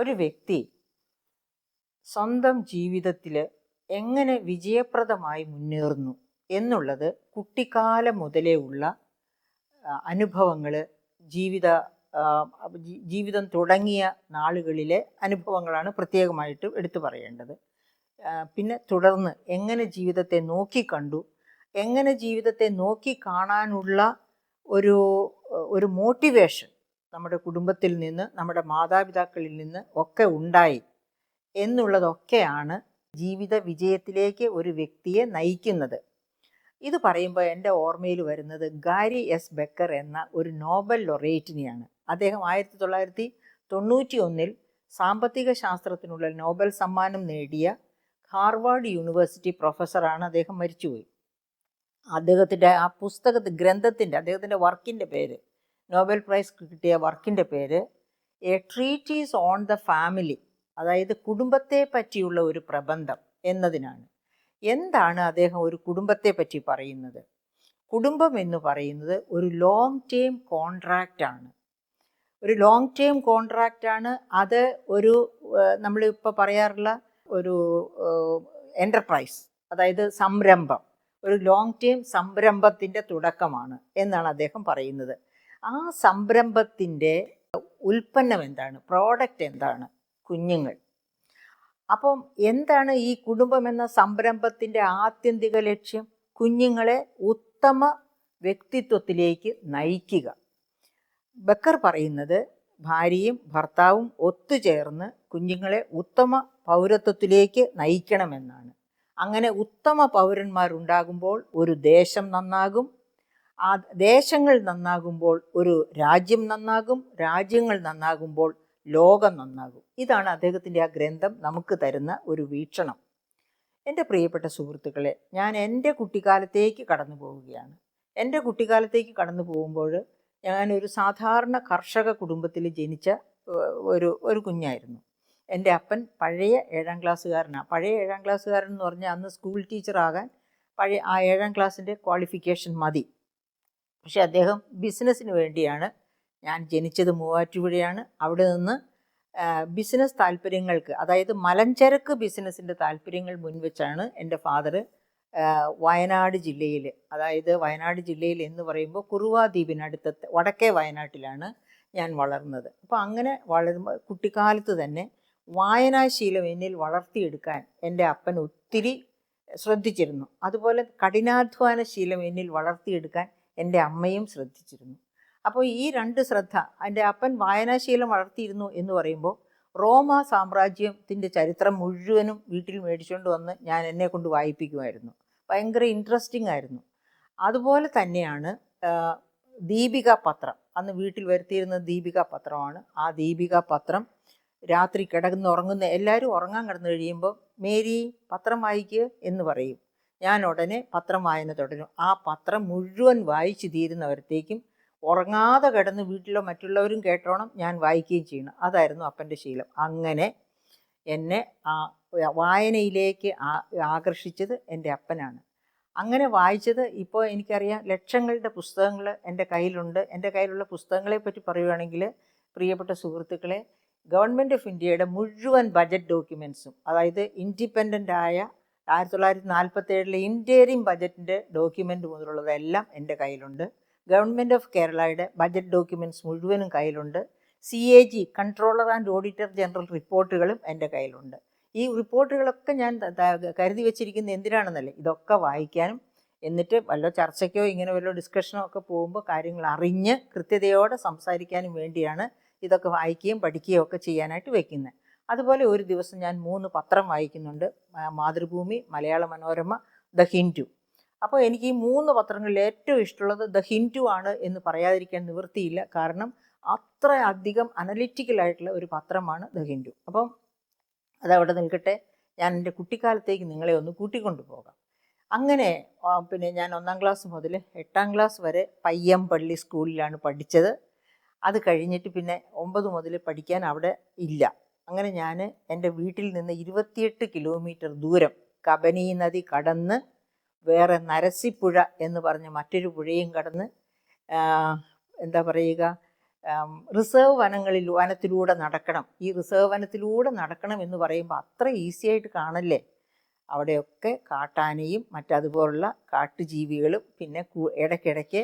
ഒരു വ്യക്തി സ്വന്തം ജീവിതത്തിൽ എങ്ങനെ വിജയപ്രദമായി മുന്നേറുന്നു എന്നുള്ളത് കുട്ടിക്കാലം മുതലേ ഉള്ള അനുഭവങ്ങൾ, ജീവിതം തുടങ്ങിയ നാളുകളിലെ അനുഭവങ്ങളാണ് പ്രത്യേകമായിട്ട് എടുത്തു പറയേണ്ടത്. പിന്നെ തുടർന്ന് എങ്ങനെ ജീവിതത്തെ നോക്കിക്കണ്ടു, എങ്ങനെ ജീവിതത്തെ നോക്കിക്കാണാനുള്ള ഒരു മോട്ടിവേഷൻ നമ്മുടെ കുടുംബത്തിൽ നിന്ന്, നമ്മുടെ മാതാപിതാക്കളിൽ നിന്ന് ഒക്കെ ഉണ്ടായി എന്നുള്ളതൊക്കെയാണ് ജീവിത വിജയത്തിലേക്ക് ഒരു വ്യക്തിയെ നയിക്കുന്നത്. ഇത് പറയുമ്പോൾ എൻ്റെ ഓർമ്മയിൽ വരുന്നത് ഗാരി എസ് ബെക്കർ എന്ന ഒരു നോബൽ ലൊറേറ്റിനെയാണ്. അദ്ദേഹം 1991 സാമ്പത്തിക ശാസ്ത്രത്തിനുള്ള നോബൽ സമ്മാനം നേടിയ ഹാർവാർഡ് യൂണിവേഴ്സിറ്റി പ്രൊഫസറാണ്. അദ്ദേഹം മരിച്ചുപോയി. അദ്ദേഹത്തിൻ്റെ ആ അദ്ദേഹത്തിൻ്റെ വർക്കിൻ്റെ പേര്, നോബൽ പ്രൈസ് കിട്ടിയ വർക്കിൻ്റെ പേര് A treaties on the family, അതായത് കുടുംബത്തെ പറ്റിയുള്ള ഒരു പ്രബന്ധം എന്നതിനാണ്. എന്താണ് അദ്ദേഹം ഒരു കുടുംബത്തെ പറ്റി പറയുന്നത്? കുടുംബം എന്ന് പറയുന്നത് ഒരു ലോങ് ടേം കോൺട്രാക്റ്റാണ്. ഒരു ലോങ് ടേം കോൺട്രാക്റ്റാണ്. അത് നമ്മളിപ്പോൾ പറയാറുള്ള ഒരു എൻ്റർപ്രൈസ്, അതായത് സംരംഭം, ഒരു ലോങ് ടേം സംരംഭത്തിൻ്റെ തുടക്കമാണ് എന്നാണ് അദ്ദേഹം പറയുന്നത്. ആ സംരംഭത്തിൻ്റെ ഉൽപ്പന്നം എന്താണ്? പ്രോഡക്റ്റ് എന്താണ്? കുഞ്ഞുങ്ങൾ. അപ്പം എന്താണ് ഈ കുടുംബം എന്ന സംരംഭത്തിൻ്റെ ആത്യന്തിക ലക്ഷ്യം? കുഞ്ഞുങ്ങളെ ഉത്തമ വ്യക്തിത്വത്തിലേക്ക് നയിക്കുക. ബക്കർ പറയുന്നത് ഭാര്യയും ഭർത്താവും ഒത്തുചേർന്ന് കുഞ്ഞുങ്ങളെ ഉത്തമ പൗരത്വത്തിലേക്ക് നയിക്കണമെന്നാണ്. അങ്ങനെ ഉത്തമ പൗരന്മാരുണ്ടാകുമ്പോൾ ഒരു ദേശം നന്നാകും, ആ ദേശങ്ങൾ നന്നാകുമ്പോൾ ഒരു രാജ്യം നന്നാകും, രാജ്യങ്ങൾ നന്നാകുമ്പോൾ ലോകം നന്നാകും. ഇതാണ് അദ്ദേഹത്തിൻ്റെ ആ ഗ്രന്ഥം നമുക്ക് തരുന്ന ഒരു വീക്ഷണം. എൻ്റെ പ്രിയപ്പെട്ട സുഹൃത്തുക്കളെ, ഞാൻ എൻ്റെ കുട്ടിക്കാലത്തേക്ക് കടന്നു പോവുകയാണ്. എൻ്റെ കുട്ടിക്കാലത്തേക്ക് കടന്നു പോകുമ്പോൾ ഞാനൊരു സാധാരണ കർഷക കുടുംബത്തിൽ ജനിച്ച ഒരു കുഞ്ഞായിരുന്നു. എൻ്റെ അപ്പൻ പഴയ 7ാം ക്ലാസ്സുകാരനാണ്. പഴയ 7ാം ക്ലാസ്സുകാരൻ എന്ന് പറഞ്ഞാൽ അന്ന് സ്കൂൾ ടീച്ചറാകാൻ പഴയ ആ 7ാം ക്ലാസ്സിൻ്റെ ക്വാളിഫിക്കേഷൻ മതി. പക്ഷെ അദ്ദേഹം ബിസിനസ്സിന് വേണ്ടിയാണ്. ഞാൻ ജനിച്ചത് മൂവാറ്റുപുഴയാണ്. അവിടെ നിന്ന് ബിസിനസ് താല്പര്യങ്ങൾക്ക്, അതായത് മലഞ്ചരക്ക് ബിസിനസ്സിൻ്റെ താല്പര്യങ്ങൾ മുൻവെച്ചാണ് എൻ്റെ ഫാദർ വയനാട് ജില്ലയിൽ, അതായത് വയനാട് ജില്ലയിൽ എന്ന് പറയുമ്പോൾ കുറുവ ദ്വീപിനടുത്തത്തെ വടക്കേ വയനാട്ടിലാണ് ഞാൻ വളർന്നത്. അപ്പോൾ അങ്ങനെ വളരുമ്പോൾ കുട്ടിക്കാലത്ത് തന്നെ വായനാശീലം എന്നിൽ വളർത്തിയെടുക്കാൻ എൻ്റെ അപ്പൻ ഒത്തിരി ശ്രദ്ധിച്ചിരുന്നു. അതുപോലെ കഠിനാധ്വാന ശീലം എന്നിൽ വളർത്തിയെടുക്കാൻ എൻ്റെ അമ്മയും ശ്രദ്ധിച്ചിരുന്നു. അപ്പോൾ ഈ രണ്ട് ശ്രദ്ധ, എൻ്റെ അപ്പൻ വായനാശീലം വളർത്തിയിരുന്നു എന്ന് പറയുമ്പോൾ റോമ സാമ്രാജ്യത്തിൻ്റെ ചരിത്രം മുഴുവനും വീട്ടിൽ മേടിച്ചുകൊണ്ട് വന്ന് ഞാൻ എന്നെ കൊണ്ട് വായിപ്പിക്കുമായിരുന്നു. ഭയങ്കര ഇൻട്രസ്റ്റിംഗ് ആയിരുന്നു. അതുപോലെ തന്നെയാണ് ദീപിക പത്രം. അന്ന് വീട്ടിൽ വരുത്തിയിരുന്ന ദീപിക പത്രമാണ്. ആ ദീപിക പത്രം രാത്രി കിടന്നുറങ്ങുന്ന എല്ലാവരും ഉറങ്ങാൻ കിടന്നു കഴിയുമ്പോൾ മേരി പത്രം വായിക്കുക എന്ന് പറയും. ഞാൻ ഉടനെ പത്രം വായന തുടരും. ആ പത്രം മുഴുവൻ വായിച്ചു തീരുന്നവരത്തേക്കും ഉറങ്ങാതെ കിടന്ന് വീട്ടിലോ മറ്റുള്ളവരും കേട്ടോണം ഞാൻ വായിക്കുകയും ചെയ്യണം. അതായിരുന്നു അപ്പൻ്റെ ശീലം. അങ്ങനെ എന്നെ വായനയിലേക്ക് ആകർഷിച്ചത് എൻ്റെ അപ്പനാണ്. അങ്ങനെ വായിച്ചത് ഇപ്പോൾ എനിക്കറിയാം, ലക്ഷങ്ങളുടെ പുസ്തകങ്ങൾ എൻ്റെ കയ്യിലുണ്ട്. എൻ്റെ കയ്യിലുള്ള പുസ്തകങ്ങളെ പറ്റി പറയുകയാണെങ്കിൽ പ്രിയപ്പെട്ട സുഹൃത്തുക്കളെ, ഗവൺമെൻറ് ഓഫ് ഇന്ത്യയുടെ മുഴുവൻ ബജറ്റ് ഡോക്യുമെൻറ്റ്സും, അതായത് ഇൻഡിപെൻഡൻ്റ് ആയ 1947 ഇൻറ്റേരിയം ബജറ്റിൻ്റെ ഡോക്യുമെൻ്റ് മുതലുള്ളതെല്ലാം എൻ്റെ കയ്യിലുണ്ട്. ഗവൺമെൻറ് ഓഫ് കേരളയുടെ ബജറ്റ് ഡോക്യുമെൻറ്റ്സ് മുഴുവനും കയ്യിലുണ്ട്. CAG controller and auditor general റിപ്പോർട്ടുകളും എൻ്റെ കയ്യിലുണ്ട്. ഈ റിപ്പോർട്ടുകളൊക്കെ ഞാൻ കരുതി വെച്ചിരിക്കുന്നത് എന്തിനാണെന്നല്ലേ, ഇതൊക്കെ വായിക്കാനും എന്നിട്ട് വല്ല ചർച്ചയ്ക്കോ ഇങ്ങനെ വല്ല ഡിസ്കഷനോ ഒക്കെ പോകുമ്പോൾ കാര്യങ്ങൾ അറിഞ്ഞ് കൃത്യതയോടെ സംസാരിക്കാനും വേണ്ടിയാണ് ഇതൊക്കെ വായിക്കുകയും പഠിക്കുകയും ഒക്കെ ചെയ്യാനായിട്ട് വയ്ക്കുന്നത്. അതുപോലെ ഒരു ദിവസം ഞാൻ 3 പത്രം വായിക്കുന്നുണ്ട്. മാതൃഭൂമി, മലയാള മനോരമ, ദ ഹിന്ദു. അപ്പോൾ എനിക്ക് ഈ 3 പത്രങ്ങളിൽ ഏറ്റവും ഇഷ്ടമുള്ളത് ദ ഹിന്ദു ആണ് എന്ന് പറയാതിരിക്കാൻ നിവൃത്തിയില്ല. കാരണം അത്ര അധികം അനലിറ്റിക്കലായിട്ടുള്ള ഒരു പത്രമാണ് ദ ഹിന്ദു. അപ്പം അതവിടെ നിൽക്കട്ടെ, ഞാൻ എൻ്റെ കുട്ടിക്കാലത്തേക്ക് നിങ്ങളെ ഒന്ന് കൂട്ടിക്കൊണ്ടു പോകാം. അങ്ങനെ പിന്നെ ഞാൻ 1ാം ക്ലാസ് മുതൽ 8ാം ക്ലാസ് വരെ പയ്യമ്പള്ളി സ്കൂളിലാണ് പഠിച്ചത്. അത് കഴിഞ്ഞിട്ട് പിന്നെ 9 മുതൽ പഠിക്കാൻ അവിടെ ഇല്ല. അങ്ങനെ ഞാൻ എൻ്റെ വീട്ടിൽ നിന്ന് 28 കിലോമീറ്റർ ദൂരം കബനി നദി കടന്ന് വേറെ നരസിപ്പുഴ എന്ന് പറഞ്ഞ മറ്റൊരു പുഴയും കടന്ന് എന്താ പറയുക, റിസർവ് വനത്തിലൂടെ നടക്കണം. ഈ റിസർവ് വനത്തിലൂടെ നടക്കണം എന്ന് പറയുമ്പോൾ അത്ര ഈസി ആയിട്ട് കാണല്ലേ. അവിടെയൊക്കെ കാട്ടാനയും മറ്റതുപോലുള്ള കാട്ടുജീവികളും പിന്നെ ഇടയ്ക്കിടയ്ക്ക്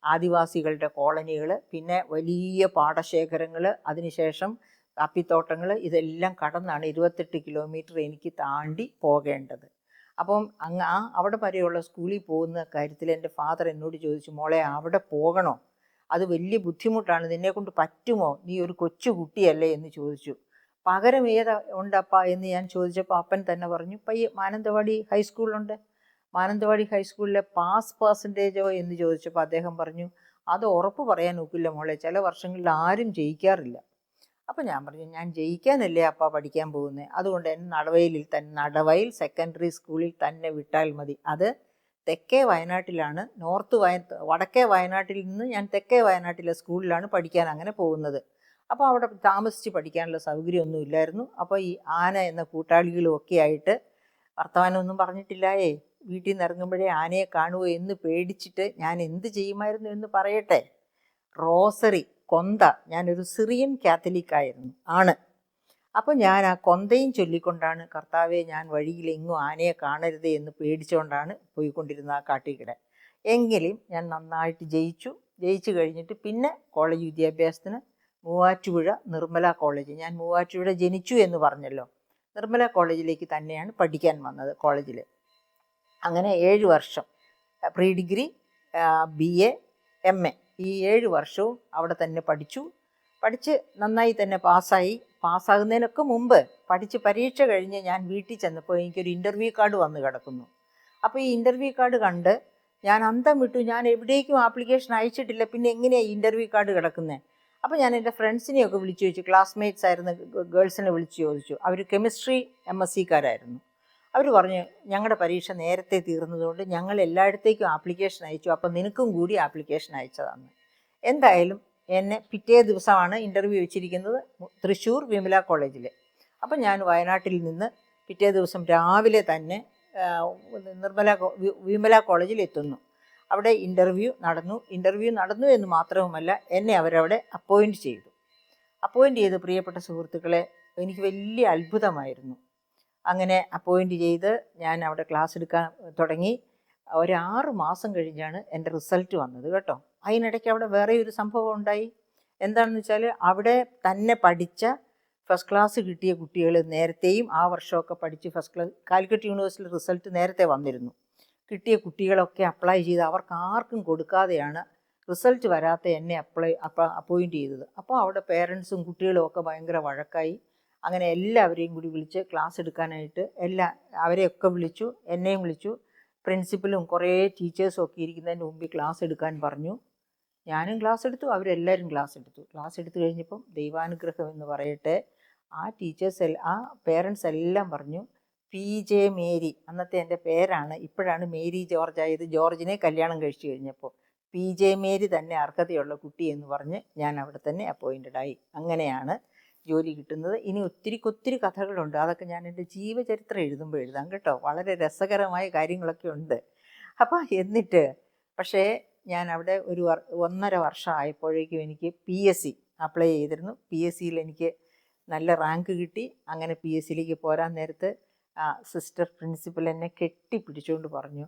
ആദിവാസികളുടെ കോളനികൾ, പിന്നെ വലിയ പാടശേഖരങ്ങൾ, അതിനുശേഷം കാപ്പിത്തോട്ടങ്ങൾ, ഇതെല്ലാം കടന്നാണ് 28 കിലോമീറ്റർ എനിക്ക് താണ്ടി പോകേണ്ടത്. അപ്പം അവിടെ വരെയുള്ള സ്കൂളിൽ പോകുന്ന കാര്യത്തിൽ എൻ്റെ ഫാദർ എന്നോട് ചോദിച്ചു, മോളെ അവിടെ പോകണോ, അത് വലിയ ബുദ്ധിമുട്ടാണ്, നിന്നെക്കൊണ്ട് പറ്റുമോ, നീ ഒരു കൊച്ചു കുട്ടിയല്ലേ എന്ന് ചോദിച്ചു. പകരം ഏതാ ഉണ്ടപ്പാ എന്ന് ഞാൻ ചോദിച്ചപ്പോൾ അപ്പൻ തന്നെ പറഞ്ഞു, മാനന്തവാടി ഹൈസ്കൂളുണ്ട്, മാനന്തവാടി ഹൈസ്കൂളിലെ പാസ് പെർസെൻറ്റേജോ എന്ന് ചോദിച്ചപ്പോൾ അദ്ദേഹം പറഞ്ഞു, അത് ഉറപ്പ് പറയാൻ ഒക്കില്ല മോളെ, ചില വർഷങ്ങളിൽ ആരും ജയിക്കാറില്ല. അപ്പോൾ ഞാൻ പറഞ്ഞു, ഞാൻ ജയിക്കാനല്ലേ അപ്പ പഠിക്കാൻ പോകുന്നത്, അതുകൊണ്ട് എന്നെ നടവയൽ സെക്കൻഡറി സ്കൂളിൽ തന്നെ വിട്ടാൽ മതി. അത് തെക്കേ വയനാട്ടിലാണ്, വടക്കേ വയനാട്ടിൽ നിന്ന് ഞാൻ തെക്കേ വയനാട്ടിലെ സ്കൂളിലാണ് പഠിക്കാൻ അങ്ങനെ പോകുന്നത്. അപ്പോൾ അവിടെ താമസിച്ച് പഠിക്കാനുള്ള സൗകര്യമൊന്നും ഇല്ലായിരുന്നു. അപ്പോൾ ഈ ആന എന്ന കൂട്ടാളികളും ഒക്കെ ആയിട്ട് വർത്തമാനമൊന്നും പറഞ്ഞിട്ടില്ലായേ, വീട്ടിൽ നിന്ന് ഇറങ്ങുമ്പോഴേ ആനയെ കാണുമോ എന്ന് പേടിച്ചിട്ട് ഞാൻ എന്ത് ചെയ്യുമായിരുന്നു എന്ന് പറയട്ടെ. റോസറി, കൊന്ത, ഞാനൊരു സിറിയൻ കാത്തലിക്കായിരുന്നു ആണ്. അപ്പോൾ ഞാൻ ആ കൊന്തയും ചൊല്ലിക്കൊണ്ടാണ്, കർത്താവെ ഞാൻ വഴിയിൽ എങ്ങും ആനയെ കാണരുതേ എന്ന് പേടിച്ചുകൊണ്ടാണ് പോയിക്കൊണ്ടിരുന്ന ആ കാട്ടിക്കിടെ. എങ്കിലും ഞാൻ നന്നായിട്ട് ജയിച്ചു കഴിഞ്ഞിട്ട് പിന്നെ കോളേജ് വിദ്യാഭ്യാസത്തിന് മൂവാറ്റുപുഴ നിർമ്മല കോളേജ്, ഞാൻ മൂവാറ്റുപുഴ ജനിച്ചു എന്ന് പറഞ്ഞല്ലോ, നിർമ്മല കോളേജിലേക്ക് തന്നെയാണ് പഠിക്കാൻ വന്നത് കോളേജിൽ. അങ്ങനെ 7 വർഷം പ്രീ ഡിഗ്രി, BA, MA ഈ 7 വർഷവും അവിടെ തന്നെ പഠിച്ച് നന്നായി തന്നെ പാസ്സാകുന്നതിനൊക്കെ മുമ്പ് പരീക്ഷ കഴിഞ്ഞ് ഞാൻ വീട്ടിൽ ചെന്നപ്പോൾ എനിക്കൊരു ഇൻ്റർവ്യൂ കാർഡ് വന്ന് കിടക്കുന്നു. അപ്പോൾ ഈ ഇൻ്റർവ്യൂ കാർഡ് കണ്ട് ഞാൻ അന്തം വിട്ടു. ഞാൻ എവിടേക്കും ആപ്ലിക്കേഷൻ അയച്ചിട്ടില്ല, പിന്നെ എങ്ങനെയാണ് ഇൻ്റർവ്യൂ കാർഡ് കിടക്കുന്നത്? അപ്പോൾ ഞാൻ എൻ്റെ ഫ്രണ്ട്സിനെയൊക്കെ വിളിച്ചു ചോദിച്ചു, ക്ലാസ്മേറ്റ്സ് ആയിരുന്ന ഗേൾസിനെ വിളിച്ച് ചോദിച്ചു. അവർ കെമിസ്ട്രി MSc-കാരായിരുന്നു. അവർ പറഞ്ഞു, ഞങ്ങളുടെ പരീക്ഷ നേരത്തെ തീർന്നതുകൊണ്ട് ഞങ്ങൾ എല്ലായിടത്തേക്കും ആപ്ലിക്കേഷൻ അയച്ചു, അപ്പം നിനക്കും കൂടി ആപ്ലിക്കേഷൻ അയച്ചതാണ്. എന്തായാലും എന്നെ പിറ്റേ ദിവസമാണ് ഇൻ്റർവ്യൂ വെച്ചിരിക്കുന്നത് തൃശ്ശൂർ വിമല കോളേജിൽ. അപ്പം ഞാൻ വയനാട്ടിൽ നിന്ന് പിറ്റേ ദിവസം രാവിലെ തന്നെ വിമല കോളേജിൽ എത്തുന്നു. അവിടെ ഇൻ്റർവ്യൂ നടന്നു എന്ന് മാത്രവുമല്ല, എന്നെ അവരവിടെ അപ്പോയിൻറ്റ് ചെയ്ത് പ്രിയപ്പെട്ട സുഹൃത്തുക്കളെ, എനിക്ക് വലിയ അത്ഭുതമായിരുന്നു. അങ്ങനെ അപ്പോയിൻറ്റ് ചെയ്ത് ഞാൻ അവിടെ ക്ലാസ് എടുക്കാൻ തുടങ്ങി. ഒരു 6 മാസം കഴിഞ്ഞാണ് എൻ്റെ റിസൾട്ട് വന്നത് കേട്ടോ. അതിനിടയ്ക്ക് അവിടെ വേറെ ഒരു സംഭവം ഉണ്ടായി. എന്താണെന്ന് വെച്ചാൽ, അവിടെ തന്നെ പഠിച്ച ഫസ്റ്റ് ക്ലാസ് കിട്ടിയ കുട്ടികൾ നേരത്തെയും ആ വർഷമൊക്കെ പഠിച്ച് first class, Calicut university result നേരത്തെ വന്നിരുന്നു. കിട്ടിയ കുട്ടികളൊക്കെ അപ്ലൈ ചെയ്ത് അവർക്ക് ആർക്കും കൊടുക്കാതെയാണ് റിസൾട്ട് വരാത്ത എന്നെ അപ്പോയിൻറ്റ് ചെയ്തത്. അപ്പോൾ അവിടെ പേരൻസും കുട്ടികളും ഒക്കെ ഭയങ്കര വഴക്കായി. അങ്ങനെ എല്ലാവരെയും കൂടി വിളിച്ച് ക്ലാസ് എടുക്കാനായിട്ട് അവരെയൊക്കെ വിളിച്ചു, എന്നെയും വിളിച്ചു. പ്രിൻസിപ്പലും കുറേ ടീച്ചേഴ്സും ഒക്കെ ഇരിക്കുന്നതിന് മുമ്പിൽ ക്ലാസ് എടുക്കാൻ പറഞ്ഞു. ഞാനും ക്ലാസ് എടുത്തു, അവരെല്ലാവരും ക്ലാസ് എടുത്തു കഴിഞ്ഞപ്പം ദൈവാനുഗ്രഹം എന്ന് പറയട്ടെ, ആ പേരൻസ് എല്ലാം പറഞ്ഞു, PJ മേരി, അന്നത്തെ എൻ്റെ പേരാണ്, ഇപ്പോഴാണ് മേരി ജോർജ് ആയത്, ജോർജിനെ കല്യാണം കഴിച്ചു കഴിഞ്ഞപ്പോൾ. PJ മേരി തന്നെ അർഹതയുള്ള കുട്ടി എന്ന് പറഞ്ഞ് ഞാൻ അവിടെ തന്നെ അപ്പോയിൻറ്റഡ് ആയി. അങ്ങനെയാണ് ജോലി കിട്ടുന്നത്. ഇനി ഒത്തിരി കഥകളുണ്ട്, അതൊക്കെ ഞാൻ എൻ്റെ ജീവചരിത്രം എഴുതുമ്പോൾ എഴുതാം കേട്ടോ. വളരെ രസകരമായ കാര്യങ്ങളൊക്കെ ഉണ്ട്. അപ്പോൾ എന്നിട്ട് പക്ഷേ ഞാൻ അവിടെ ഒരു 1.5 വർഷം ആയപ്പോഴേക്കും എനിക്ക് PSC അപ്ലൈ ചെയ്തിരുന്നു. PSCയിൽ എനിക്ക് നല്ല റാങ്ക് കിട്ടി. അങ്ങനെ PSCയിലേക്ക് പോരാൻ നേരത്ത് സിസ്റ്റർ പ്രിൻസിപ്പൽ എന്നെ കെട്ടിപ്പിടിച്ചുകൊണ്ട് പറഞ്ഞു,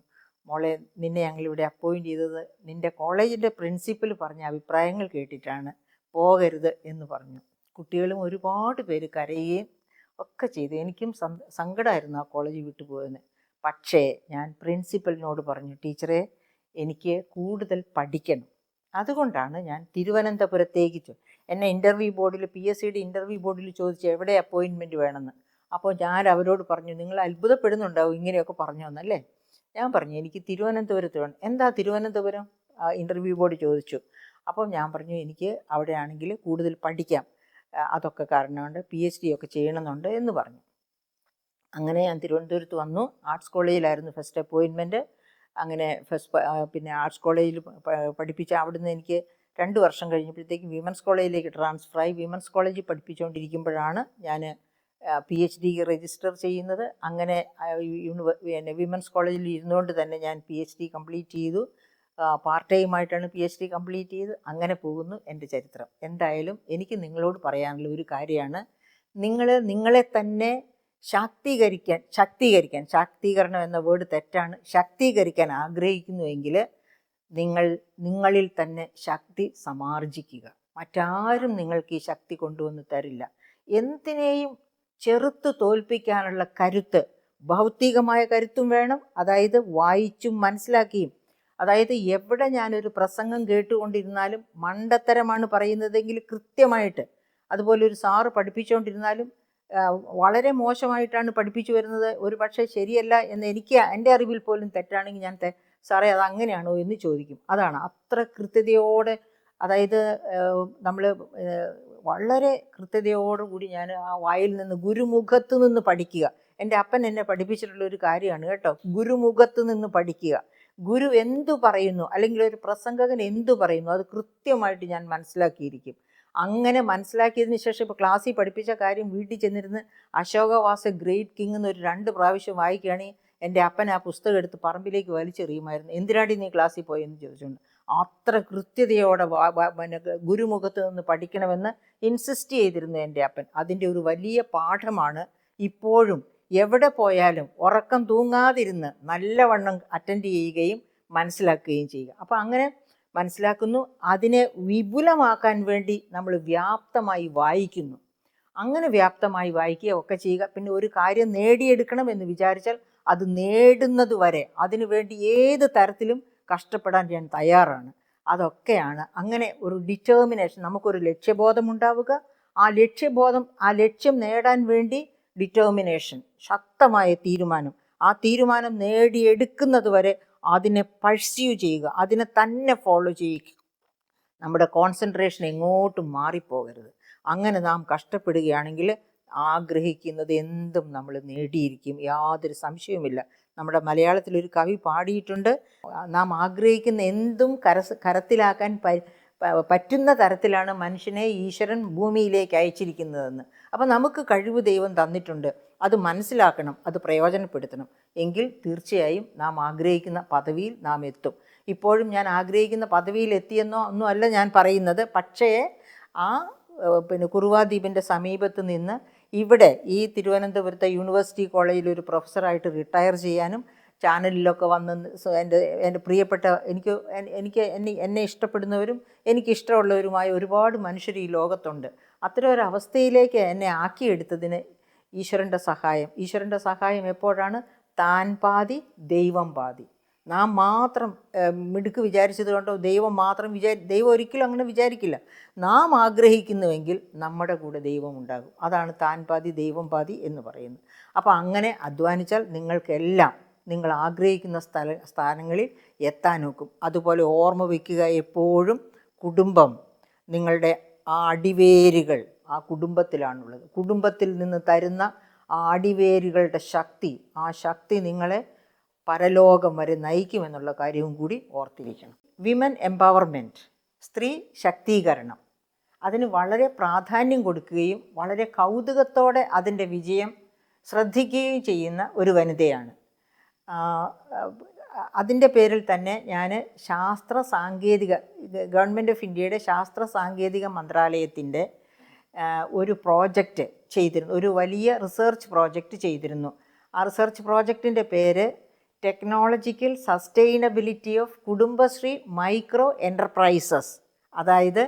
മോളെ, നിന്നെ ഞങ്ങളിവിടെ അപ്പോയിൻറ്റ് ചെയ്തത് നിൻ്റെ കോളേജിൻ്റെ പ്രിൻസിപ്പൽ പറഞ്ഞ അഭിപ്രായങ്ങൾ കേട്ടിട്ടാണ്, പോകരുത് എന്ന് പറഞ്ഞു. കുട്ടികളും ഒരുപാട് പേര് കരയുകയും ഒക്കെ ചെയ്തു. എനിക്കും സങ്കടമായിരുന്നു ആ കോളേജ് വിട്ടു പോയെന്ന്. പക്ഷേ ഞാൻ പ്രിൻസിപ്പലിനോട് പറഞ്ഞു, ടീച്ചറെ, എനിക്ക് കൂടുതൽ പഠിക്കണം, അതുകൊണ്ടാണ് ഞാൻ തിരുവനന്തപുരത്തേക്ക് എന്നെ ഇൻ്റർവ്യൂ ബോർഡിൽ, PSCയുടെ ഇൻ്റർവ്യൂ ബോർഡിൽ ചോദിച്ചു എവിടെ അപ്പോയിൻമെൻറ്റ് വേണമെന്ന്. അപ്പോൾ ഞാൻ അവരോട് പറഞ്ഞു, നിങ്ങൾ അത്ഭുതപ്പെടുന്നുണ്ടാവും ഇങ്ങനെയൊക്കെ പറഞ്ഞു എന്നല്ലേ. ഞാൻ പറഞ്ഞു, എനിക്ക് തിരുവനന്തപുരത്ത് വേണം. എന്താ തിരുവനന്തപുരം? ഇൻ്റർവ്യൂ ബോർഡ് ചോദിച്ചു. അപ്പോൾ ഞാൻ പറഞ്ഞു, എനിക്ക് അവിടെയാണെങ്കിൽ കൂടുതൽ പഠിക്കാം, അതൊക്കെ കാരണമുണ്ട്, PhD ഒക്കെ ചെയ്യണമെന്നുണ്ട് എന്ന് പറഞ്ഞു. അങ്ങനെ ഞാൻ തിരുവനന്തപുരത്ത് വന്നു. ആർട്സ് കോളേജിലായിരുന്നു ഫസ്റ്റ് അപ്പോയിൻമെൻറ്റ്. അങ്ങനെ പിന്നെ ആർട്സ് കോളേജിൽ പഠിപ്പിച്ച അവിടുന്ന് എനിക്ക് 2 വർഷം കഴിഞ്ഞപ്പോഴത്തേക്കും വിമൻസ് കോളേജിലേക്ക് ട്രാൻസ്ഫറായി. വിമൻസ് കോളേജിൽ പഠിപ്പിച്ചുകൊണ്ടിരിക്കുമ്പോഴാണ് ഞാൻ PhD രജിസ്റ്റർ ചെയ്യുന്നത്. അങ്ങനെ വിമൻസ് കോളേജിൽ ഇരുന്നുകൊണ്ട് തന്നെ ഞാൻ PhD കംപ്ലീറ്റ് ചെയ്തു. പാർട്ട് ടൈമായിട്ടാണ് PhD കംപ്ലീറ്റ് ചെയ്ത് അങ്ങനെ പോകുന്നു എൻ്റെ ചരിത്രം. എന്തായാലും എനിക്ക് നിങ്ങളോട് പറയാനുള്ള ഒരു കാര്യമാണ്, നിങ്ങളെ തന്നെ ശാക്തീകരണം എന്ന വേർഡ് തെറ്റാണ്, ശാക്തീകരിക്കാൻ ആഗ്രഹിക്കുന്നുവെങ്കിൽ നിങ്ങളിൽ തന്നെ ശക്തി സമാർജിക്കുക. മറ്റാരും നിങ്ങൾക്ക് ഈ ശക്തി കൊണ്ടുവന്ന് തരില്ല. എന്തിനേയും ചെറുത്ത് തോൽപ്പിക്കാനുള്ള കരുത്ത്, ഭൗതികമായ കരുത്തും വേണം, അതായത് വായിച്ചും മനസ്സിലാക്കിയും. അതായത് എവിടെ ഞാനൊരു പ്രസംഗം കേട്ടുകൊണ്ടിരുന്നാലും മണ്ടത്തരമാണ് പറയുന്നതെങ്കിൽ കൃത്യമായിട്ട്, അതുപോലെ ഒരു സാറ് പഠിപ്പിച്ചുകൊണ്ടിരുന്നാലും വളരെ മോശമായിട്ടാണ് പഠിപ്പിച്ചു വരുന്നത്, ഒരു പക്ഷേ ശരിയല്ല എന്ന് എൻ്റെ അറിവിൽ പോലും തെറ്റാണെങ്കിൽ ഞാൻ സാറേ അത് അങ്ങനെയാണോ എന്ന് ചോദിക്കും. അതാണ് അത്ര കൃത്യതയോടെ, അതായത് നമ്മൾ വളരെ കൃത്യതയോടുകൂടി ഞാൻ ആ വായിൽ നിന്ന് ഗുരുമുഖത്ത് നിന്ന് പഠിക്കുക. എൻ്റെ അപ്പൻ എന്നെ പഠിപ്പിച്ചിട്ടുള്ള ഒരു കാര്യമാണ് കേട്ടോ, ഗുരുമുഖത്ത് നിന്ന് പഠിക്കുക. ഗുരു എന്തു പറയുന്നു അല്ലെങ്കിൽ ഒരു പ്രസംഗകൻ എന്തു പറയുന്നു അത് കൃത്യമായിട്ട് ഞാൻ മനസ്സിലാക്കിയിരിക്കും. അങ്ങനെ മനസ്സിലാക്കിയതിന് ശേഷം ഇപ്പോൾ ക്ലാസ്സിൽ പഠിപ്പിച്ച കാര്യം വീട്ടിൽ ചെന്നിരുന്ന് Ashoka was a great king എന്നൊരു 2 പ്രാവശ്യം വായിക്കുകയാണെങ്കിൽ എൻ്റെ അപ്പൻ ആ പുസ്തകം എടുത്ത് പറമ്പിലേക്ക് വലിച്ചെറിയുമായിരുന്നു. എന്തിനാടി നീ ക്ലാസ്സിൽ പോയെന്ന് ചോദിച്ചുകൊണ്ട്. അത്ര കൃത്യതയോടെ ഗുരുമുഖത്ത് നിന്ന് പഠിക്കണമെന്ന് ഇൻസിസ്റ്റ് ചെയ്തിരുന്നു എൻ്റെ അപ്പൻ. അതിൻ്റെ ഒരു വലിയ പാഠമാണ് ഇപ്പോഴും എവിടെ പോയാലും ഉറക്കം തൂങ്ങാതിരുന്ന് നല്ലവണ്ണം അറ്റൻഡ് ചെയ്യുകയും മനസ്സിലാക്കുകയും ചെയ്യുക. അപ്പോൾ അങ്ങനെ മനസ്സിലാക്കുന്നു, അതിനെ വിപുലമാക്കാൻ വേണ്ടി നമ്മൾ വ്യാപ്തമായി വായിക്കുന്നു. അങ്ങനെ വ്യാപ്തമായി വായിക്കുക ഒക്കെ ചെയ്യുക. പിന്നെ ഒരു കാര്യം നേടിയെടുക്കണം എന്ന് വിചാരിച്ചാൽ അത് നേടുന്നത് വരെ അതിനു വേണ്ടി ഏത് തരത്തിലും കഷ്ടപ്പെടാൻ ഞാൻ തയ്യാറാണ്. അതൊക്കെയാണ് അങ്ങനെ ഒരു ഡിറ്റർമിനേഷൻ, നമുക്കൊരു ലക്ഷ്യബോധമുണ്ടാവുക, ആ ലക്ഷ്യം നേടാൻ വേണ്ടി ഡിറ്റർമിനേഷൻ, ശക്തമായ തീരുമാനം, ആ തീരുമാനം നേടിയെടുക്കുന്നത് വരെ അതിനെ പഴ്സ്യൂ ചെയ്യുക, അതിനെ തന്നെ ഫോളോ ചെയ്യുക. നമ്മുടെ കോൺസെൻട്രേഷൻ എങ്ങോട്ടും മാറിപ്പോകരുത്. അങ്ങനെ നാം കഷ്ടപ്പെടുകയാണെങ്കിൽ ആഗ്രഹിക്കുന്നത് എന്തും നമ്മൾ നേടിയിരിക്കും, യാതൊരു സംശയവുമില്ല. നമ്മുടെ മലയാളത്തിലൊരു കവി പാടിയിട്ടുണ്ട്, നാം ആഗ്രഹിക്കുന്ന എന്തും കരത്തിലാക്കാൻ പറ്റുന്ന തരത്തിലാണ് മനുഷ്യനെ ഈശ്വരൻ ഭൂമിയിലേക്ക് അയച്ചിരിക്കുന്നതെന്ന്. അപ്പം നമുക്ക് കഴിവ് ദൈവം തന്നിട്ടുണ്ട്, അത് മനസ്സിലാക്കണം, അത് പ്രയോജനപ്പെടുത്തണം. എങ്കിൽ തീർച്ചയായും നാം ആഗ്രഹിക്കുന്ന പദവിയിൽ നാം എത്തും. ഇപ്പോഴും ഞാൻ ആഗ്രഹിക്കുന്ന പദവിയിൽ എത്തിയെന്നോ ഒന്നും അല്ല ഞാൻ പറയുന്നത്. പക്ഷേ ആ കുറുവാ ദ്വീപിൻ്റെ സമീപത്ത് നിന്ന് ഇവിടെ ഈ തിരുവനന്തപുരത്തെ യൂണിവേഴ്സിറ്റി കോളേജിൽ ഒരു പ്രൊഫസറായിട്ട് റിട്ടയർ ചെയ്യാനും ചാനലിലൊക്കെ വന്ന് എൻ്റെ പ്രിയപ്പെട്ട എന്നെ ഇഷ്ടപ്പെടുന്നവരും എനിക്കിഷ്ടമുള്ളവരുമായ ഒരുപാട് മനുഷ്യർ ഈ ലോകത്തുണ്ട്. അത്തരം ഒരു അവസ്ഥയിലേക്ക് എന്നെ ആക്കിയെടുത്തതിന് ഈശ്വരൻ്റെ സഹായം എപ്പോഴാണ്? താൻ പാതി ദൈവം പാതി. നാം മാത്രം മിടുക്ക് വിചാരിച്ചത് കൊണ്ടോ ദൈവം ഒരിക്കലും അങ്ങനെ വിചാരിക്കില്ല. നാം ആഗ്രഹിക്കുന്നുവെങ്കിൽ നമ്മുടെ കൂടെ ദൈവം ഉണ്ടാകും. അതാണ് താൻ പാതി ദൈവം പാതി എന്ന് പറയുന്നത്. അപ്പോൾ അങ്ങനെ അധ്വാനിച്ചാൽ നിങ്ങൾക്കെല്ലാം നിങ്ങൾ ആഗ്രഹിക്കുന്ന സ്ഥാനങ്ങളിൽ എത്താൻ നോക്കും. അതുപോലെ ഓർമ്മ വയ്ക്കുക, എപ്പോഴും കുടുംബം, നിങ്ങളുടെ ആ അടിവേരുകൾ ആ കുടുംബത്തിലാണുള്ളത്. കുടുംബത്തിൽ നിന്ന് തരുന്ന ആ അടിവേരുകളുടെ ശക്തി, ആ ശക്തി നിങ്ങളെ പരലോകം വരെ നയിക്കുമെന്നുള്ള കാര്യവും കൂടി ഓർത്തിരിക്കണം. വിമൻ എംപവർമെൻറ്റ്, സ്ത്രീ ശാക്തീകരണം, അതിന് വളരെ പ്രാധാന്യം കൊടുക്കുകയും വളരെ കൗതുകത്തോടെ അതിൻ്റെ വിജയം ശ്രദ്ധിക്കുകയും ചെയ്യുന്ന ഒരു വനിതയാണ്. അതിൻ്റെ പേരിൽ തന്നെ ഞാൻ ഗവൺമെൻറ് ഓഫ് ഇന്ത്യയുടെ ശാസ്ത്ര സാങ്കേതിക മന്ത്രാലയത്തിൻ്റെ ഒരു പ്രോജക്റ്റ് ചെയ്തിരുന്നു, ഒരു വലിയ റിസർച്ച് പ്രോജക്റ്റ് ചെയ്തിരുന്നു. ആ റിസർച്ച് പ്രോജക്റ്റിൻ്റെ പേര് technological sustainability of Kudumbashree micro enterprises. അതായത്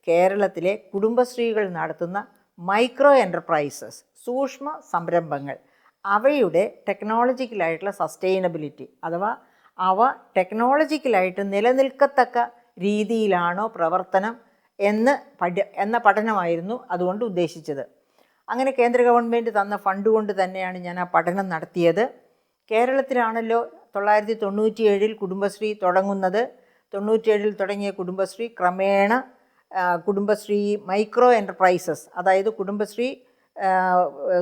കേരളത്തിലെ കുടുംബശ്രീകൾ നടത്തുന്ന മൈക്രോ എൻ്റർപ്രൈസസ്, സൂക്ഷ്മ സംരംഭങ്ങൾ, അവയുടെ ടെക്നോളജിക്കലായിട്ടുള്ള സസ്റ്റൈനബിലിറ്റി, അഥവാ അവ ടെക്നോളജിക്കലായിട്ട് നിലനിൽക്കത്തക്ക രീതിയിലാണോ പ്രവർത്തനം എന്ന പഠനമായിരുന്നു അതുകൊണ്ട് ഉദ്ദേശിച്ചത്. അങ്ങനെ കേന്ദ്ര ഗവൺമെൻറ് തന്ന ഫണ്ട് കൊണ്ട് തന്നെയാണ് ഞാൻ ആ പഠനം നടത്തിയത്. കേരളത്തിലാണല്ലോ 1997 കുടുംബശ്രീ തുടങ്ങുന്നത്. 97 തുടങ്ങിയ കുടുംബശ്രീ ക്രമേണ കുടുംബശ്രീ മൈക്രോ എൻ്റർപ്രൈസസ്, അതായത് കുടുംബശ്രീ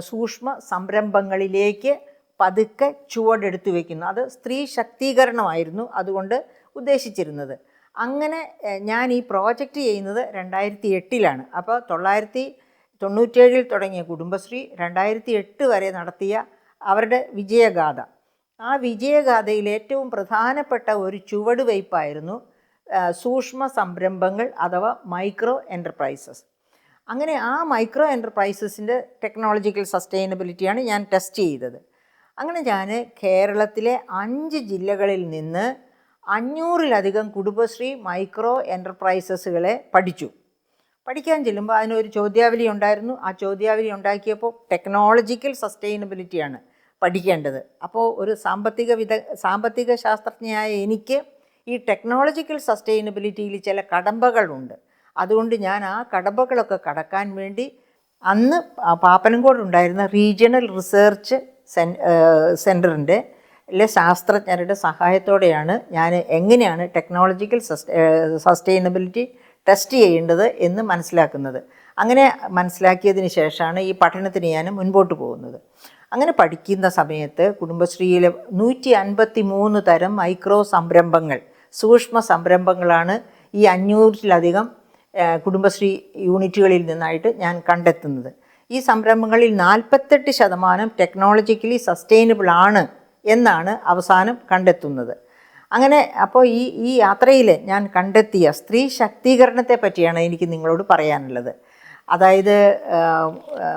സൂക്ഷ്മ സംരംഭങ്ങളിലേക്ക് പതുക്കെ ചുവടെടുത്തു വയ്ക്കുന്നു. അത് സ്ത്രീ ശാക്തീകരണമായിരുന്നു അതുകൊണ്ട് ഉദ്ദേശിച്ചിരുന്നത്. അങ്ങനെ ഞാൻ ഈ പ്രോജക്റ്റ് ചെയ്യുന്നത് 2008 അപ്പോൾ 1997 തുടങ്ങിയ കുടുംബശ്രീ 2008 വരെ നടത്തിയ അവരുടെ വിജയഗാഥ, ആ വിജയഗാഥയിൽ ഏറ്റവും പ്രധാനപ്പെട്ട ഒരു ചുവടുവയ്പ്പായിരുന്നു സൂക്ഷ്മ സംരംഭങ്ങൾ അഥവാ മൈക്രോ എൻ്റർപ്രൈസസ്. അങ്ങനെ ആ മൈക്രോ എൻ്റർപ്രൈസസിൻ്റെ ടെക്നോളജിക്കൽ സസ്റ്റൈനബിലിറ്റിയാണ് ഞാൻ ടെസ്റ്റ് ചെയ്തത്. അങ്ങനെ ഞാൻ കേരളത്തിലെ 5 ജില്ലകളിൽ നിന്ന് 500-ലധികം കുടുംബശ്രീ മൈക്രോ എൻ്റർപ്രൈസസുകളെ പഠിക്കാൻ ചെല്ലുമ്പോൾ അതിനൊരു ചോദ്യാവലി ഉണ്ടായിരുന്നു. ആ ചോദ്യാവലി ഉണ്ടാക്കിയപ്പോൾ ടെക്നോളജിക്കൽ സസ്റ്റൈനബിലിറ്റിയാണ് പഠിക്കേണ്ടത്. അപ്പോൾ ഒരു സാമ്പത്തിക ശാസ്ത്രജ്ഞയായ എനിക്ക് ഈ ടെക്നോളജിക്കൽ സസ്റ്റൈനബിലിറ്റിയിൽ ചില കടമ്പകളുണ്ട്. അതുകൊണ്ട് ഞാൻ ആ കടമ്പകളൊക്കെ കടക്കാൻ വേണ്ടി അന്ന് പാപ്പനംകോട് ഉണ്ടായിരുന്ന റീജിയണൽ റിസർച്ച് സെൻറ്ററിൻ്റെ ശാസ്ത്രജ്ഞരുടെ സഹായത്തോടെയാണ് ഞാൻ എങ്ങനെയാണ് ടെക്നോളജിക്കൽ സസ്റ്റൈനബിലിറ്റി ടെസ്റ്റ് ചെയ്യേണ്ടത് എന്ന് മനസ്സിലാക്കുന്നത്. അങ്ങനെ മനസ്സിലാക്കിയതിന് ശേഷമാണ് ഈ പഠനത്തിന് ഞാൻ മുൻപോട്ട് പോകുന്നത്. അങ്ങനെ പഠിക്കുന്ന സമയത്ത് കുടുംബശ്രീയിലെ 153 തരം മൈക്രോ സംരംഭങ്ങൾ, സൂക്ഷ്മ സംരംഭങ്ങളാണ് ഈ 500-ലധികം കുടുംബശ്രീ യൂണിറ്റുകളിൽ നിന്നായിട്ട് ഞാൻ കണ്ടെത്തുന്നത്. ഈ സംരംഭങ്ങളിൽ 48% ടെക്നോളജിക്കലി സസ്റ്റൈനബിൾ ആണ് എന്നാണ് അവസാനം കണ്ടെത്തുന്നത്. അങ്ങനെ അപ്പോൾ ഈ യാത്രയിൽ ഞാൻ കണ്ടെത്തിയ സ്ത്രീ ശാക്തീകരണത്തെ പറ്റിയാണ് എനിക്ക് നിങ്ങളോട് പറയാനുള്ളത്. അതായത്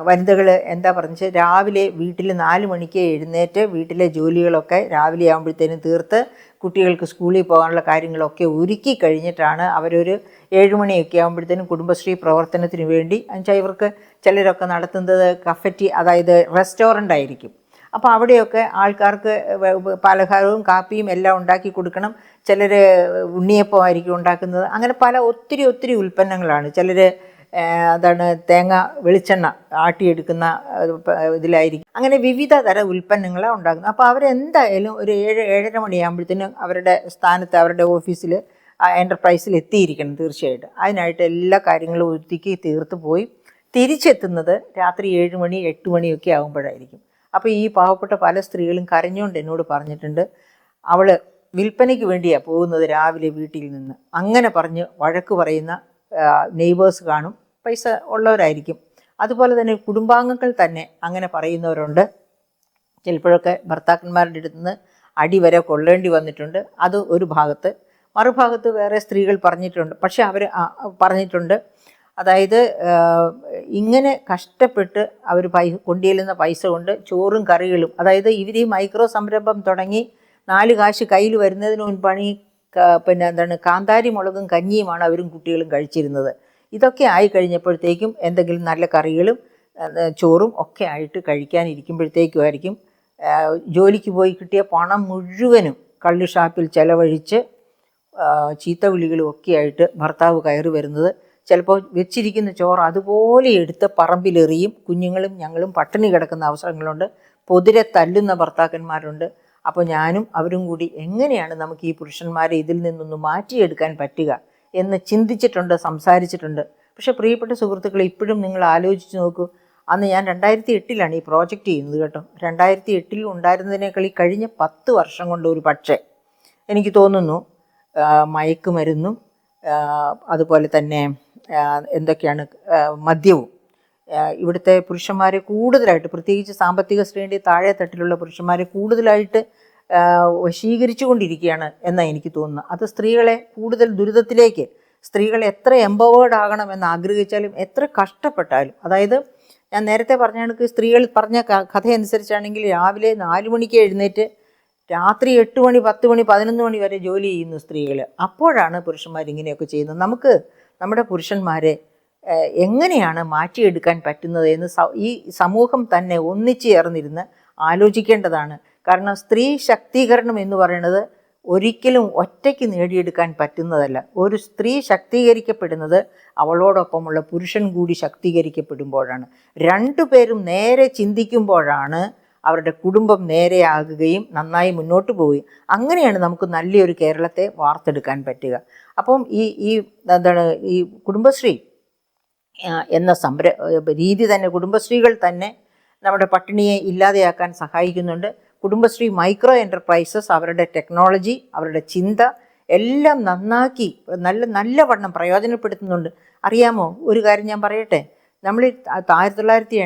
വനിതകൾ എന്താ പറഞ്ഞാൽ രാവിലെ വീട്ടിൽ 4 മണിക്ക് എഴുന്നേറ്റ് വീട്ടിലെ ജോലികളൊക്കെ രാവിലെ ആകുമ്പോഴത്തേനും തീർത്ത് കുട്ടികൾക്ക് സ്കൂളിൽ പോകാനുള്ള കാര്യങ്ങളൊക്കെ ഒരുക്കി കഴിഞ്ഞിട്ടാണ് അവരൊരു 7 മണിയൊക്കെ ആകുമ്പോഴത്തേനും കുടുംബശ്രീ പ്രവർത്തനത്തിന് വേണ്ടി എന്നുവെച്ചാൽ ഇവർക്ക് ചിലരൊക്കെ നടത്തുന്നത് അതായത് റെസ്റ്റോറൻ്റ് ആയിരിക്കും. അപ്പോൾ അവിടെയൊക്കെ ആൾക്കാർക്ക് പലഹാരവും കാപ്പിയും എല്ലാം ഉണ്ടാക്കി കൊടുക്കണം. ചിലർ ഉണ്ണിയപ്പമായിരിക്കും ഉണ്ടാക്കുന്നത്. അങ്ങനെ ഒത്തിരി ഉൽപ്പന്നങ്ങളാണ്. ചിലർ തേങ്ങ വെളിച്ചെണ്ണ ആട്ടിയെടുക്കുന്ന ഇതിലായിരിക്കും. അങ്ങനെ വിവിധ തരം ഉൽപ്പന്നങ്ങളാണ് ഉണ്ടാക്കുന്നത്. അപ്പോൾ അവരെന്തായാലും ഒരു 7-7:30 മണിയാകുമ്പോഴത്തേനും അവരുടെ സ്ഥാനത്ത് അവരുടെ ഓഫീസിൽ എൻ്റർപ്രൈസിൽ എത്തിയിരിക്കണം തീർച്ചയായിട്ടും. അതിനായിട്ട് എല്ലാ കാര്യങ്ങളും ഒതുക്കി തീർത്ത് പോയി തിരിച്ചെത്തുന്നത് രാത്രി 7 മണി 8 മണിയൊക്കെ ആകുമ്പോഴായിരിക്കും. അപ്പോൾ ഈ പാവപ്പെട്ട പല സ്ത്രീകളും കരഞ്ഞുകൊണ്ട് എന്നോട് പറഞ്ഞിട്ടുണ്ട്, അവൾ വിൽപ്പനയ്ക്ക് വേണ്ടിയാണ് പോകുന്നത് രാവിലെ വീട്ടിൽ നിന്ന്. അങ്ങനെ പറഞ്ഞ് വഴക്ക് പറയുന്ന നെയ്ബേഴ്സ് കാണും, പൈസ ഉള്ളവരായിരിക്കും. അതുപോലെ തന്നെ കുടുംബാംഗങ്ങൾ തന്നെ അങ്ങനെ പറയുന്നവരുണ്ട്. ചിലപ്പോഴൊക്കെ ഭർത്താക്കന്മാരുടെ അടുത്ത് നിന്ന് അടി വരെ കൊള്ളേണ്ടി വന്നിട്ടുണ്ട്. അത് ഒരു ഭാഗത്ത്. മറുഭാഗത്ത് വേറെ സ്ത്രീകൾ പറഞ്ഞിട്ടുണ്ട്. പക്ഷെ അവർ പറഞ്ഞിട്ടുണ്ട്, അതായത് ഇങ്ങനെ കഷ്ടപ്പെട്ട് അവർ കൊണ്ടുചെല്ലുന്ന പൈസ കൊണ്ട് ചോറും കറികളും, അതായത് ഇവർ ഈ മൈക്രോ സംരംഭം തുടങ്ങി 4 കാശ് കയ്യിൽ വരുന്നതിന് മുൻപാണ് ഈ കാന്താരി മുളകും കഞ്ഞിയുമാണ് അവരും കുട്ടികളും കഴിച്ചിരുന്നത്. ഇതൊക്കെ ആയി കഴിഞ്ഞപ്പോഴത്തേക്കും എന്തെങ്കിലും നല്ല കറികളും ചോറും ഒക്കെ ആയിട്ട് കഴിക്കാനിരിക്കുമ്പോഴത്തേക്കുമായിരിക്കും ജോലിക്ക് പോയി കിട്ടിയ പണം മുഴുവനും കള്ള് ഷാപ്പിൽ ചെലവഴിച്ച് ചീത്ത വിളികളും ഒക്കെ ആയിട്ട് ഭർത്താവ് കയറി വരുന്നത്. ചിലപ്പോൾ വെച്ചിരിക്കുന്ന ചോറ് അതുപോലെ എടുത്ത് പറമ്പിലെറിയും. കുഞ്ഞുങ്ങളും ഞങ്ങളും പട്ടിണി കിടക്കുന്ന അവസരങ്ങളുണ്ട്. പൊതിരെ തല്ലുന്ന ഭർത്താക്കന്മാരുണ്ട്. അപ്പോൾ ഞാനും അവരും കൂടി എങ്ങനെയാണ് നമുക്ക് ഈ പുരുഷന്മാരെ ഇതിൽ നിന്നൊന്ന് മാറ്റിയെടുക്കാൻ പറ്റുക എന്ന് ചിന്തിച്ചിട്ടുണ്ട്, സംസാരിച്ചിട്ടുണ്ട്. പക്ഷേ പ്രിയപ്പെട്ട സുഹൃത്തുക്കളെ, ഇപ്പോഴും നിങ്ങൾ ആലോചിച്ച് നോക്കൂ. അന്ന് ഞാൻ 2008 ഈ പ്രോജക്റ്റ് ചെയ്യുന്നത് കേട്ടോ. 2008 ഉണ്ടായിരുന്നതിനേക്കാൾ കഴിഞ്ഞ 10 വർഷം കൊണ്ട് ഒരു പക്ഷേ എനിക്ക് തോന്നുന്നു മയക്കുമരുന്നും അതുപോലെ തന്നെ എന്തൊക്കെയാണ് മദ്യവും ഇവിടുത്തെ പുരുഷന്മാരെ കൂടുതലായിട്ട്, പ്രത്യേകിച്ച് സാമ്പത്തിക ശ്രേണി താഴെ തട്ടിലുള്ള പുരുഷന്മാരെ കൂടുതലായിട്ട് വശീകരിച്ചു കൊണ്ടിരിക്കുകയാണ് എന്നാണ് എനിക്ക് തോന്നുന്നത്. അത് സ്ത്രീകളെ കൂടുതൽ ദുരിതത്തിലേക്ക്, സ്ത്രീകൾ എത്ര എംപവേർഡ് ആകണമെന്ന് ആഗ്രഹിച്ചാലും എത്ര കഷ്ടപ്പെട്ടാലും, അതായത് ഞാൻ നേരത്തെ പറഞ്ഞ കണക്ക് സ്ത്രീകൾ പറഞ്ഞ കഥയനുസരിച്ചാണെങ്കിൽ രാവിലെ 4 മണിക്ക് എഴുന്നേറ്റ് രാത്രി 8 മണി 10 മണി 11 മണി വരെ ജോലി ചെയ്യുന്നു സ്ത്രീകൾ. അപ്പോഴാണ് പുരുഷന്മാർ ഇങ്ങനെയൊക്കെ ചെയ്യുന്നത്. നമുക്ക് നമ്മുടെ പുരുഷന്മാരെ എങ്ങനെയാണ് മാറ്റിയെടുക്കാൻ പറ്റുന്നത് എന്ന് ഈ സമൂഹം തന്നെ ഒന്നിച്ചു ചേർന്നിരുന്ന് ആലോചിക്കേണ്ടതാണ്. കാരണം സ്ത്രീ ശാക്തീകരണം എന്ന് പറയുന്നത് ഒരിക്കലും ഒറ്റയ്ക്ക് നേടിയെടുക്കാൻ പറ്റുന്നതല്ല. ഒരു സ്ത്രീ ശാക്തീകരിക്കപ്പെടുന്നത് അവളോടൊപ്പമുള്ള പുരുഷൻ കൂടി ശാക്തീകരിക്കപ്പെടുമ്പോഴാണ്. 2 പേരും നേരെ ചിന്തിക്കുമ്പോഴാണ് അവരുടെ കുടുംബം നേരെയാകുകയും നന്നായി മുന്നോട്ട് പോവുകയും അങ്ങനെയാണ് നമുക്ക് നല്ലൊരു കേരളത്തെ വാർത്തെടുക്കാൻ പറ്റുക. അപ്പം ഈ കുടുംബശ്രീ എന്ന രീതി തന്നെ, കുടുംബശ്രീകൾ തന്നെ നമ്മുടെ പട്ടിണിയെ ഇല്ലാതെയാക്കാൻ സഹായിക്കുന്നുണ്ട്. കുടുംബശ്രീ മൈക്രോ എൻ്റർപ്രൈസസ് അവരുടെ ടെക്നോളജി, അവരുടെ ചിന്ത എല്ലാം നന്നാക്കി നല്ലവണ്ണം പ്രയോജനപ്പെടുത്തുന്നുണ്ട്. അറിയാമോ, ഒരു കാര്യം ഞാൻ പറയട്ടെ. നമ്മൾ 1980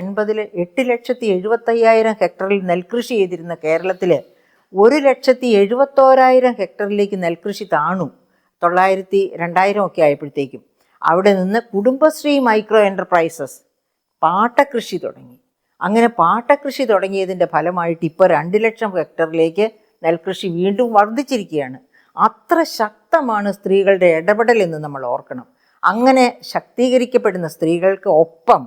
8,75,000 ഹെക്ടറിൽ നെൽകൃഷി ചെയ്തിരുന്ന കേരളത്തിൽ 1,71,000 ഹെക്ടറിലേക്ക് നെൽകൃഷി താണു. 2000 ഒക്കെ ആയപ്പോഴത്തേക്കും അവിടെ നിന്ന് കുടുംബശ്രീ മൈക്രോ എൻ്റർപ്രൈസസ് പാട്ടകൃഷി തുടങ്ങി. അങ്ങനെ പാട്ടകൃഷി തുടങ്ങിയതിൻ്റെ ഫലമായിട്ട് ഇപ്പോൾ 2 ലക്ഷം ഹെക്ടറിലേക്ക് നെൽകൃഷി വീണ്ടും വർദ്ധിച്ചിരിക്കുകയാണ്. അത്ര ശക്തമാണ് സ്ത്രീകളുടെ ഇടപെടൽ എന്ന് നമ്മൾ ഓർക്കണം. അങ്ങനെ ശക്തീകരിക്കപ്പെടുന്ന സ്ത്രീകൾക്ക് ഒപ്പം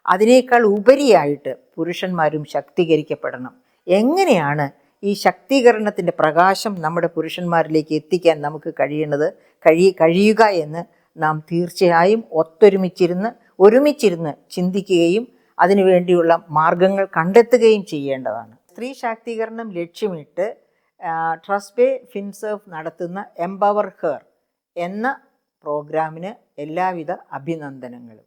അതിനേക്കാൾ ഉപരിയായിട്ട് പുരുഷന്മാരും ശക്തീകരിക്കപ്പെടണം. എങ്ങനെയാണ് ഈ ശക്തീകരണത്തിൻ്റെ പ്രകാശം നമ്മുടെ പുരുഷന്മാരിലേക്ക് എത്തിക്കാൻ നമുക്ക് കഴിയുക എന്ന് നാം തീർച്ചയായും ഒരുമിച്ചിരുന്ന് ചിന്തിക്കുകയും അതിനുവേണ്ടിയുള്ള മാർഗങ്ങൾ കണ്ടെത്തുകയും ചെയ്യേണ്ടതാണ്. സ്ത്രീ ശാക്തീകരണം ലക്ഷ്യമിട്ട് ട്രസ്റ്റ് ഫിൻസർവ് നടത്തുന്ന എംപവർ ഹെർ എന്ന പ്രോഗ്രാമിന് എല്ലാവിധ അഭിനന്ദനങ്ങളും.